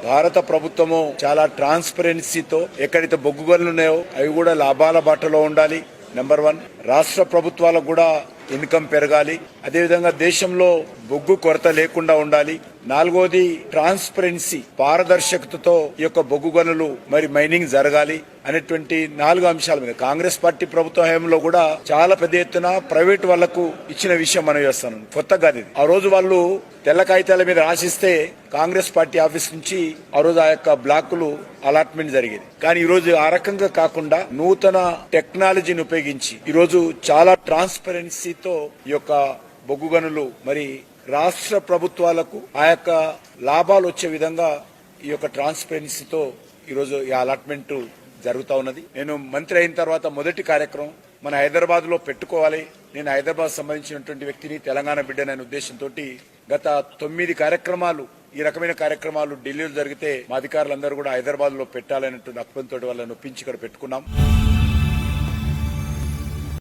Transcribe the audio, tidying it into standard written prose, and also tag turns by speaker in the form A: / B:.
A: భారత ప్రభుత్వము చాలా ట్రాన్స్పరెన్సీతో ఎక్కడైతే బొగ్గు గనులు ఉన్నాయో అవి కూడా లాభాల బాటలో ఉండాలి. నెంబర్ 1, రాష్ట్ర గనులకు కూడా ఇన్కమ్ పెరగాలి. అదేవిధంగా దేశంలో బొగ్గు కొరత లేకుండా ఉండాలి. 4వది ట్రాన్స్పరెన్సీ, పారదర్శకతతో ఈ యొక్క బొగ్గు గనులు మరి మైనింగ్ జరగాలి అనేటువంటి 4 అంశాల మీద కాంగ్రెస్ పార్టీ ప్రభుత్వ హయాంలో కూడా చాలా పెద్ద ఎత్తున ప్రైవేట్ వాళ్లకు ఇచ్చిన విషయం మనం చేస్తాను. కొత్తగా ఇది ఆ రోజు వాళ్ళు తెల్ల కాగితాల మీద రాసిస్తే కాంగ్రెస్ పార్టీ ఆఫీస్ నుంచి ఆ రోజు ఆ యొక్క బ్లాకులు అలాట్మెంట్ జరిగేది. కానీ ఈ రోజు ఆ రకంగా కాకుండా నూతన టెక్నాలజీని ఉపయోగించి ఈ రోజు చాలా ట్రాన్స్పరెన్సీతో ఈ యొక్క బొగ్గు గనులు మరి రాష్ట్ర ప్రభుత్వాలకు ఆ యొక్క లాభాలు వచ్చే విధంగా ఈ యొక్క ట్రాన్స్పరెన్సీతో ఈరోజు ఈ అలాట్మెంట్ జరుగుతా ఉన్నది. నేను మంత్రి అయిన తర్వాత మొదటి కార్యక్రమం మన హైదరాబాద్ లో పెట్టుకోవాలి. నేను హైదరాబాద్ సంబంధించినటువంటి వ్యక్తిని, తెలంగాణ బిడ్డననే ఉద్దేశంతో గత 9 కార్యక్రమాలు ఈ రకమైన కార్యక్రమాలు ఢిల్లీలో జరిగితే మా అధికారులందరూ కూడా హైదరాబాద్ లో పెట్టాలనేటువంటి అప్పంతో వాళ్ళని ఒప్పించి ఇక్కడ పెట్టుకున్నాం.